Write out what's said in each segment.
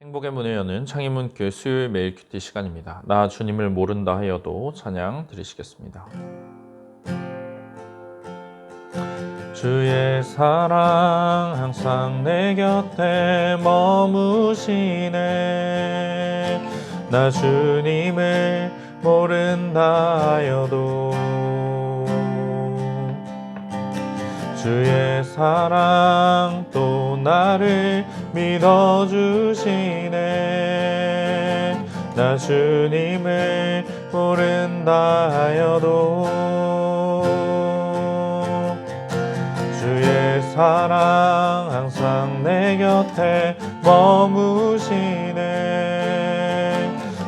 행복의 문을 여는 창의문교회 수요일 매일 큐티 시간입니다. 나 주님을 모른다 하여도 찬양 드리시겠습니다. 주의 사랑 항상 내 곁에 머무시네. 나 주님을 모른다 하여도 주의 사랑 또 나를 믿어주시네. 나 주님을 모른다 하여도 주의 사랑 항상 내 곁에 머무시네.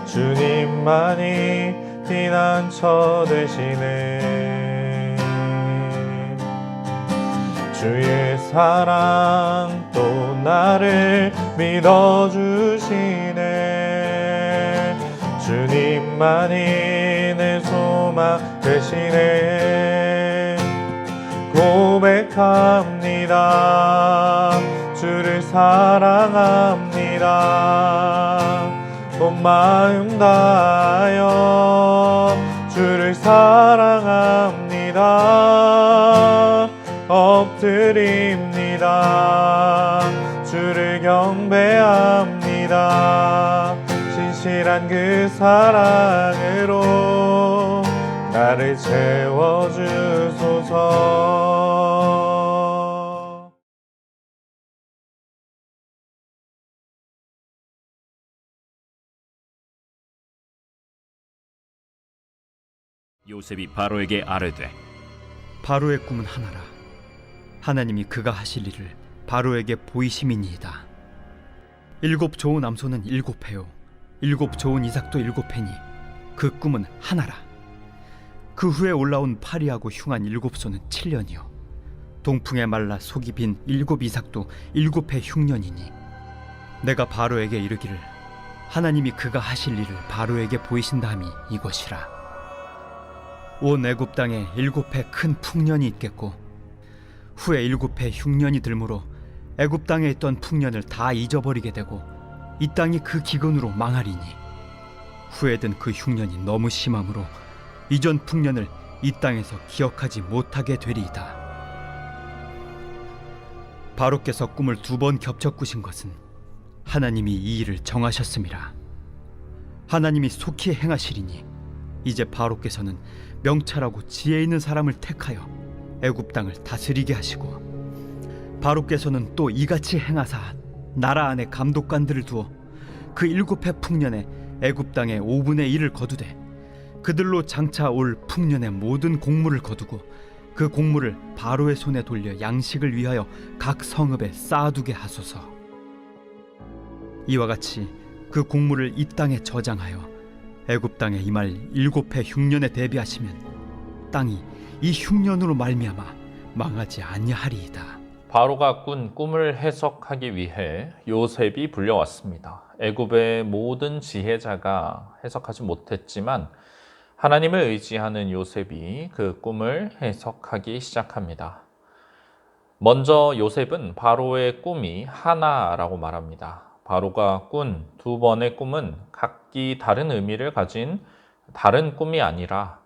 주님만이 피난처 되시네. 주의 사랑 또 나를 믿어주시네. 주님만이 내 소망 되시네. 고백합니다. 주를 사랑합니다. 온 마음 다하여 주를 사랑합니다. 엎드립니다. 주를 경배합니다. 신실한 그 사랑으로 나를 채워주소서. 요셉이 바로에게 아뢰되 바로의 꿈은 하나라. 하나님이 그가 하실 일을 바로에게 보이심이니이다. 7 좋은 암소는 7회요 7 좋은 이삭도 7회니 그 꿈은 하나라. 그 후에 올라온 파리하고 흉한 7소는 7년이요 동풍에 말라 속이 빈 7 이삭도 7회 흉년이니 내가 바로에게 이르기를 하나님이 그가 하실 일을 바로에게 보이신다 함이 이것이라. 온 애굽 땅에 7회 큰 풍년이 있겠고 후에 7회 흉년이 들므로 애굽 땅에 있던 풍년을 다 잊어버리게 되고 이 땅이 그 기근으로 망하리니 후에 든 그 흉년이 너무 심함으로 이전 풍년을 이 땅에서 기억하지 못하게 되리이다. 바로께서 꿈을 2번 겹쳐 꾸신 것은 하나님이 이 일을 정하셨음이라. 하나님이 속히 행하시리니 이제 바로께서는 명철하고 지혜 있는 사람을 택하여 애굽 땅을 다스리게 하시고 바로께서는 또 이같이 행하사 나라 안에 감독관들을 두어 그 7회 풍년에 애굽 땅의 5분의 1을 거두되 그들로 장차 올 풍년의 모든 곡물을 거두고 그 곡물을 바로의 손에 돌려 양식을 위하여 각 성읍에 쌓아두게 하소서. 이와 같이 그 곡물을 이 땅에 저장하여 애굽 땅에 임할 7회 흉년에 대비하시면 땅이 이 흉년으로 말미암아 망하지 아니하리이다. 바로가 꾼 꿈을 해석하기 위해 요셉이 불려왔습니다. 애굽의 모든 지혜자가 해석하지 못했지만 하나님을 의지하는 요셉이 그 꿈을 해석하기 시작합니다. 먼저 요셉은 바로의 꿈이 하나라고 말합니다. 바로가 꾼 2번의 꿈은 각기 다른 의미를 가진 다른 꿈이 아니라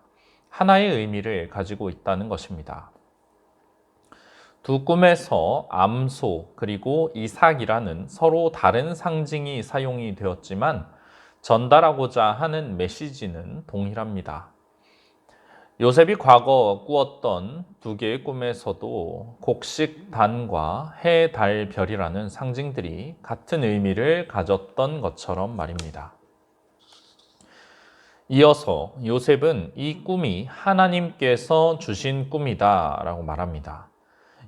하나의 의미를 가지고 있다는 것입니다. 두 꿈에서 암소 그리고 이삭이라는 서로 다른 상징이 사용이 되었지만 전달하고자 하는 메시지는 동일합니다. 요셉이 과거 꾸었던 2개의 꿈에서도 곡식, 단과 해, 달, 별이라는 상징들이 같은 의미를 가졌던 것처럼 말입니다. 이어서 요셉은 이 꿈이 하나님께서 주신 꿈이다 라고 말합니다.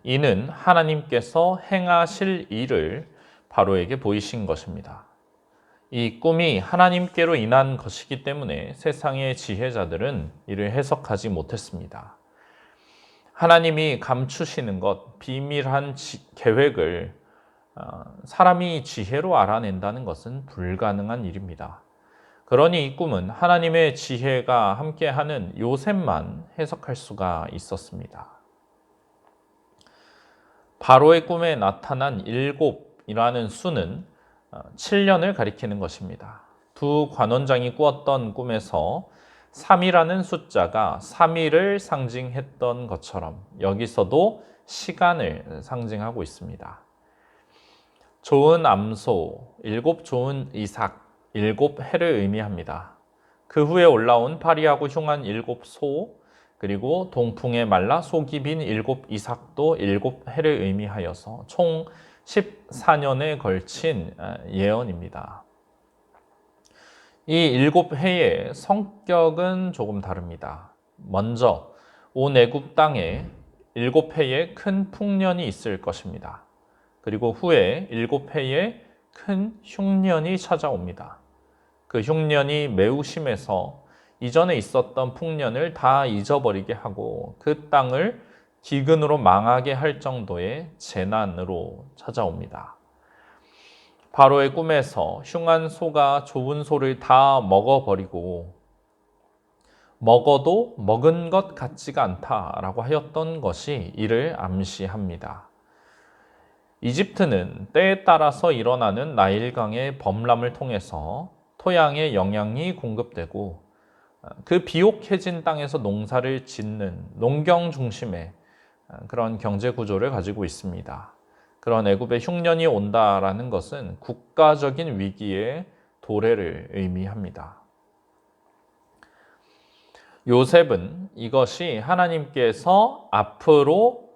이는 하나님께서 행하실 일을 바로에게 보이신 것입니다. 이 꿈이 하나님께로 인한 것이기 때문에 세상의 지혜자들은 이를 해석하지 못했습니다. 하나님이 감추시는 것, 비밀한 계획을 사람이 지혜로 알아낸다는 것은 불가능한 일입니다. 그러니 이 꿈은 하나님의 지혜가 함께하는 요셉만 해석할 수가 있었습니다. 바로의 꿈에 나타난 7이라는 수는 7년을 가리키는 것입니다. 두 관원장이 꾸었던 꿈에서 3이라는 숫자가 3일을 상징했던 것처럼 여기서도 시간을 상징하고 있습니다. 좋은 암소, 7 좋은 이삭, 7 해를 의미합니다. 그 후에 올라온 파리하고 흉한 7 소, 그리고 동풍에 말라 속이 빈 7 이삭도 7 해를 의미하여서 총 14년에 걸친 예언입니다. 이 7 해의 성격은 조금 다릅니다. 먼저 온 애굽 땅에 7 해의 큰 풍년이 있을 것입니다. 그리고 후에 7 해의 큰 흉년이 찾아옵니다. 그 흉년이 매우 심해서 이전에 있었던 풍년을 다 잊어버리게 하고 그 땅을 기근으로 망하게 할 정도의 재난으로 찾아옵니다. 바로의 꿈에서 흉한 소가 좋은 소를 다 먹어버리고 먹어도 먹은 것 같지가 않다라고 하였던 것이 이를 암시합니다. 이집트는 때에 따라서 일어나는 나일강의 범람을 통해서 토양에 영양이 공급되고 그 비옥해진 땅에서 농사를 짓는 농경 중심의 그런 경제 구조를 가지고 있습니다. 그런 애굽의 흉년이 온다라는 것은 국가적인 위기의 도래를 의미합니다. 요셉은 이것이 하나님께서 앞으로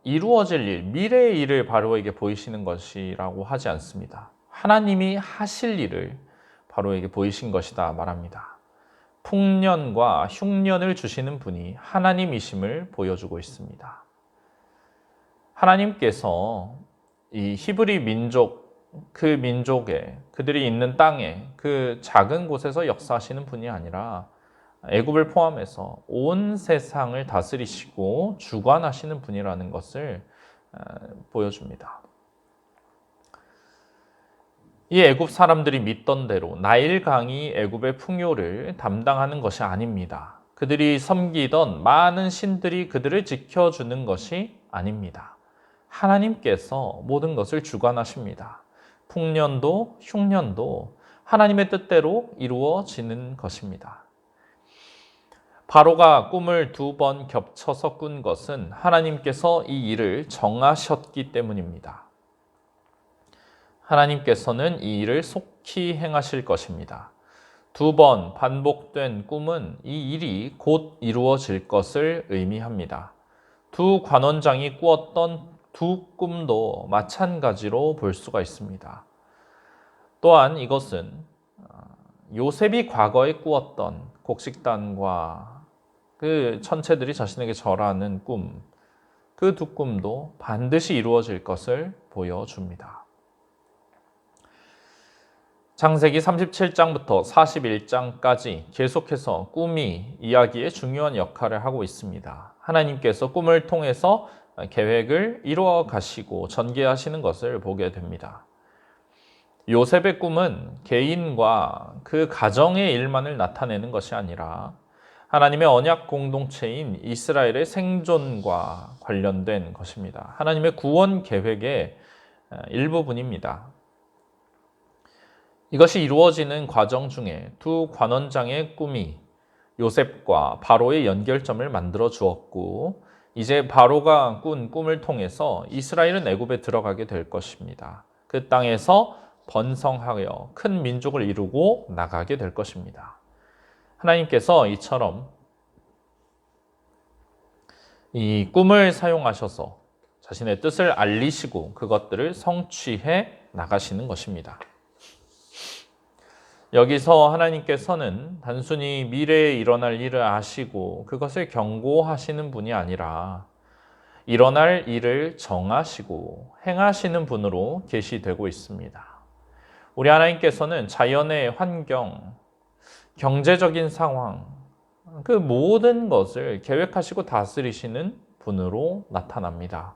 이루어질 일, 미래의 일을 바로에게 보이시는 것이라고 하지 않습니다. 하나님이 하실 일을 바로에게 보이신 것이다 말합니다. 풍년과 흉년을 주시는 분이 하나님이심을 보여주고 있습니다. 하나님께서 이 히브리 민족, 그 민족에, 그들이 있는 땅에, 그 작은 곳에서 역사하시는 분이 아니라 애굽을 포함해서 온 세상을 다스리시고 주관하시는 분이라는 것을 보여줍니다. 이 애굽 사람들이 믿던 대로 나일강이 애굽의 풍요를 담당하는 것이 아닙니다. 그들이 섬기던 많은 신들이 그들을 지켜주는 것이 아닙니다. 하나님께서 모든 것을 주관하십니다. 풍년도 흉년도 하나님의 뜻대로 이루어지는 것입니다. 바로가 꿈을 2번 겹쳐서 꾼 것은 하나님께서 이 일을 정하셨기 때문입니다. 하나님께서는 이 일을 속히 행하실 것입니다. 2번 반복된 꿈은 이 일이 곧 이루어질 것을 의미합니다. 두 관원장이 꾸었던 두 꿈도 마찬가지로 볼 수가 있습니다. 또한 이것은 요셉이 과거에 꾸었던 곡식단과 그 천체들이 자신에게 절하는 꿈, 그 두 꿈도 반드시 이루어질 것을 보여줍니다. 창세기 37장부터 41장까지 계속해서 꿈이 이야기에 중요한 역할을 하고 있습니다. 하나님께서 꿈을 통해서 계획을 이루어 가시고 전개하시는 것을 보게 됩니다. 요셉의 꿈은 개인과 그 가정의 일만을 나타내는 것이 아니라 하나님의 언약 공동체인 이스라엘의 생존과 관련된 것입니다. 하나님의 구원 계획의 일부분입니다. 이것이 이루어지는 과정 중에 두 관원장의 꿈이 요셉과 바로의 연결점을 만들어 주었고, 이제 바로가 꾼 꿈을 통해서 이스라엘은 애굽에 들어가게 될 것입니다. 그 땅에서 번성하여 큰 민족을 이루고 나가게 될 것입니다. 하나님께서 이처럼 이 꿈을 사용하셔서 자신의 뜻을 알리시고 그것들을 성취해 나가시는 것입니다. 여기서 하나님께서는 단순히 미래에 일어날 일을 아시고 그것을 경고하시는 분이 아니라 일어날 일을 정하시고 행하시는 분으로 계시되고 있습니다. 우리 하나님께서는 자연의 환경, 경제적인 상황, 그 모든 것을 계획하시고 다스리시는 분으로 나타납니다.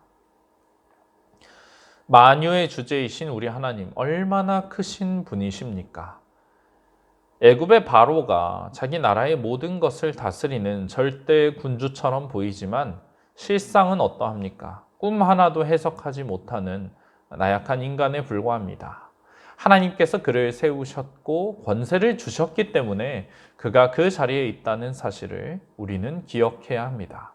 만유의 주제이신 우리 하나님, 얼마나 크신 분이십니까? 애굽의 바로가 자기 나라의 모든 것을 다스리는 절대 군주처럼 보이지만 실상은 어떠합니까? 꿈 하나도 해석하지 못하는 나약한 인간에 불과합니다. 하나님께서 그를 세우셨고 권세를 주셨기 때문에 그가 그 자리에 있다는 사실을 우리는 기억해야 합니다.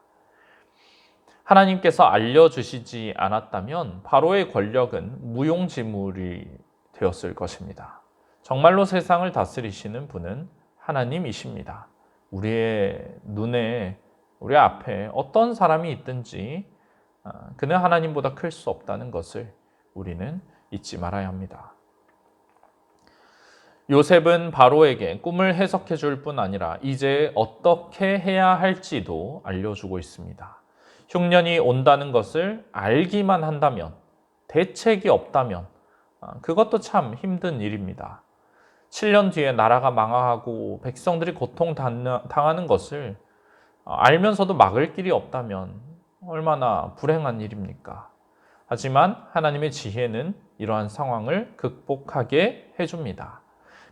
하나님께서 알려주시지 않았다면 바로의 권력은 무용지물이 되었을 것입니다. 정말로 세상을 다스리시는 분은 하나님이십니다. 우리의 눈에, 우리 앞에 어떤 사람이 있든지 그는 하나님보다 클 수 없다는 것을 우리는 잊지 말아야 합니다. 요셉은 바로에게 꿈을 해석해 줄 뿐 아니라 이제 어떻게 해야 할지도 알려주고 있습니다. 흉년이 온다는 것을 알기만 한다면, 대책이 없다면 그것도 참 힘든 일입니다. 7년 뒤에 나라가 망하고 백성들이 고통당하는 것을 알면서도 막을 길이 없다면 얼마나 불행한 일입니까? 하지만 하나님의 지혜는 이러한 상황을 극복하게 해줍니다.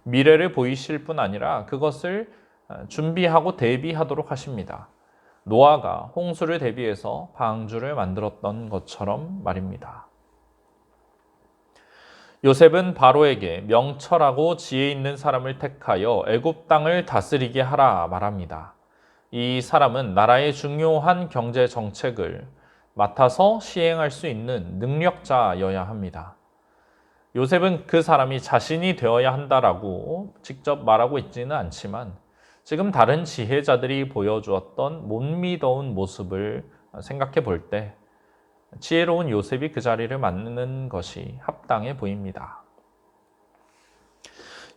미래를 보이실 뿐 아니라 그것을 준비하고 대비하도록 하십니다. 노아가 홍수를 대비해서 방주를 만들었던 것처럼 말입니다. 요셉은 바로에게 명철하고 지혜 있는 사람을 택하여 애굽 땅을 다스리게 하라 말합니다. 이 사람은 나라의 중요한 경제 정책을 맡아서 시행할 수 있는 능력자여야 합니다. 요셉은 그 사람이 자신이 되어야 한다라고 직접 말하고 있지는 않지만 지금 다른 지혜자들이 보여주었던 못 믿어온 모습을 생각해 볼 때 지혜로운 요셉이 그 자리를 맡는 것이 합당해 보입니다.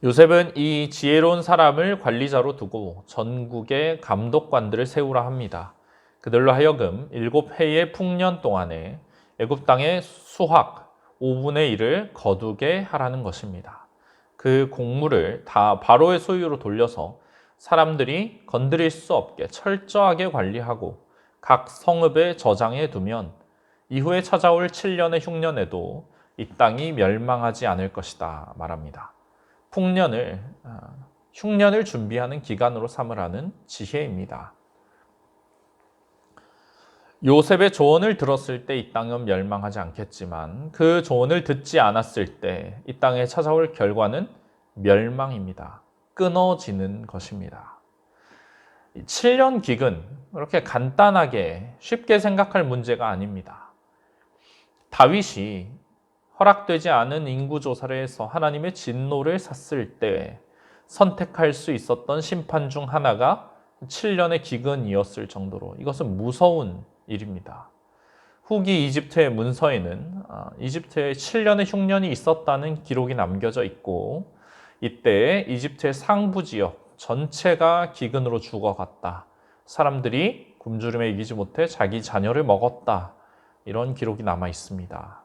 요셉은 이 지혜로운 사람을 관리자로 두고 전국의 감독관들을 세우라 합니다. 그들로 하여금 7해의 풍년 동안에 애굽 땅의 수확 5분의 1을 거두게 하라는 것입니다. 그 곡물을 다 바로의 소유로 돌려서 사람들이 건드릴 수 없게 철저하게 관리하고 각 성읍에 저장해 두면 이후에 찾아올 7년의 흉년에도 이 땅이 멸망하지 않을 것이다 말합니다. 흉년을 준비하는 기간으로 삼으라는 지혜입니다. 요셉의 조언을 들었을 때 이 땅은 멸망하지 않겠지만 그 조언을 듣지 않았을 때 이 땅에 찾아올 결과는 멸망입니다. 끊어지는 것입니다. 7년 기근, 그렇게 간단하게 쉽게 생각할 문제가 아닙니다. 다윗이 허락되지 않은 인구조사를 해서 하나님의 진노를 샀을 때 선택할 수 있었던 심판 중 하나가 7년의 기근이었을 정도로 이것은 무서운 일입니다. 후기 이집트의 문서에는 이집트에 7년의 흉년이 있었다는 기록이 남겨져 있고 이때 이집트의 상부 지역 전체가 기근으로 죽어갔다. 사람들이 굶주림에 이기지 못해 자기 자녀를 먹었다. 이런 기록이 남아 있습니다.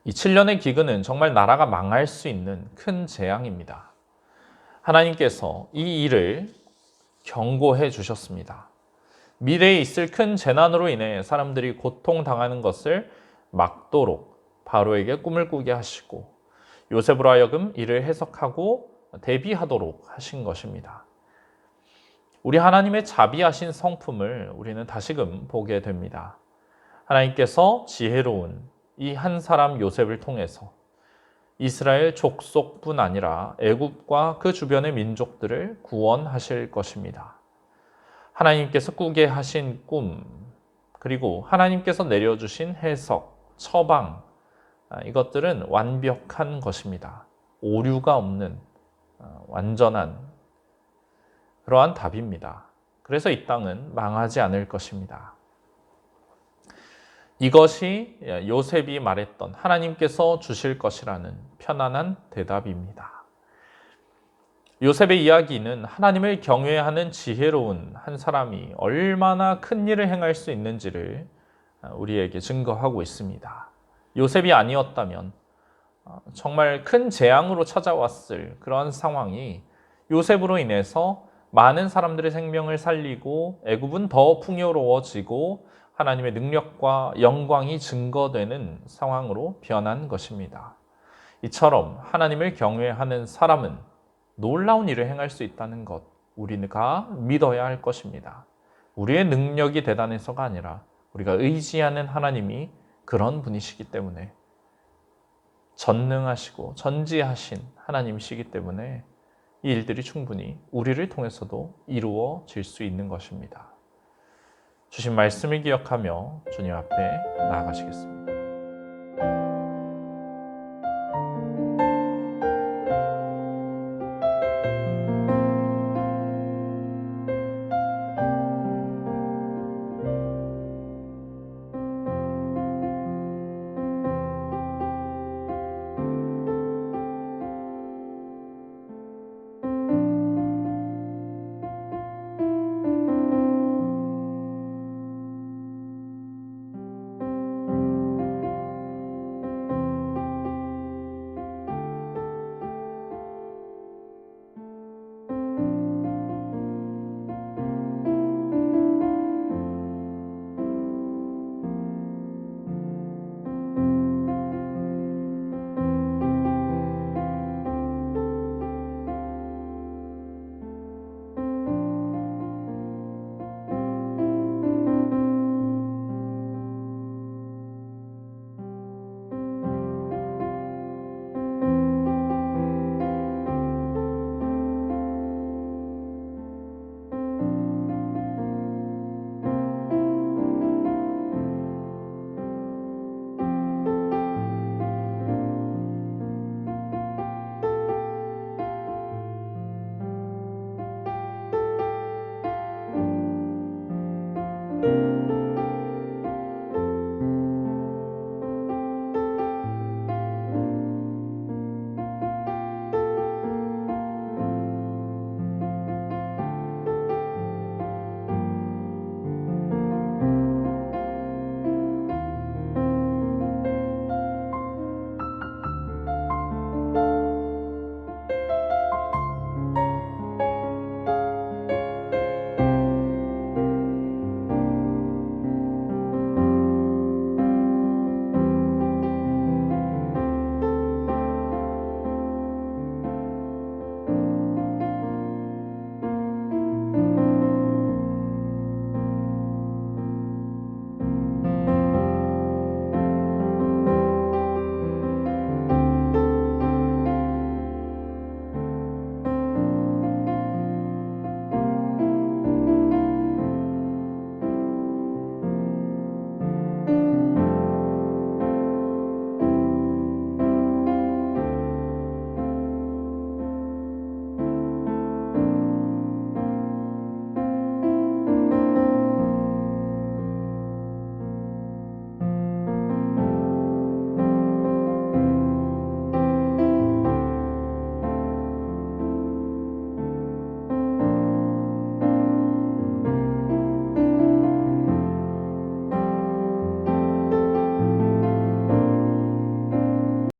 이 7년의 기근은 정말 나라가 망할 수 있는 큰 재앙입니다. 하나님께서 이 일을 경고해 주셨습니다. 미래에 있을 큰 재난으로 인해 사람들이 고통당하는 것을 막도록 바로에게 꿈을 꾸게 하시고 요셉으로 하여금 이를 해석하고 대비하도록 하신 것입니다. 우리 하나님의 자비하신 성품을 우리는 다시금 보게 됩니다. 하나님께서 지혜로운 이 한 사람 요셉을 통해서 이스라엘 족속뿐 아니라 애굽과 그 주변의 민족들을 구원하실 것입니다. 하나님께서 꾸게 하신 꿈, 그리고 하나님께서 내려주신 해석, 처방, 이것들은 완벽한 것입니다. 오류가 없는 완전한 그러한 답입니다. 그래서 이 땅은 망하지 않을 것입니다. 이것이 요셉이 말했던 하나님께서 주실 것이라는 편안한 대답입니다. 요셉의 이야기는 하나님을 경외하는 지혜로운 한 사람이 얼마나 큰 일을 행할 수 있는지를 우리에게 증거하고 있습니다. 요셉이 아니었다면 정말 큰 재앙으로 찾아왔을 그런 상황이 요셉으로 인해서 많은 사람들의 생명을 살리고 애굽은 더 풍요로워지고 하나님의 능력과 영광이 증거되는 상황으로 변한 것입니다. 이처럼 하나님을 경외하는 사람은 놀라운 일을 행할 수 있다는 것 우리가 믿어야 할 것입니다. 우리의 능력이 대단해서가 아니라 우리가 의지하는 하나님이 그런 분이시기 때문에 전능하시고 전지하신 하나님이시기 때문에 이 일들이 충분히 우리를 통해서도 이루어질 수 있는 것입니다. 주신 말씀을 기억하며 주님 앞에 나아가시겠습니다.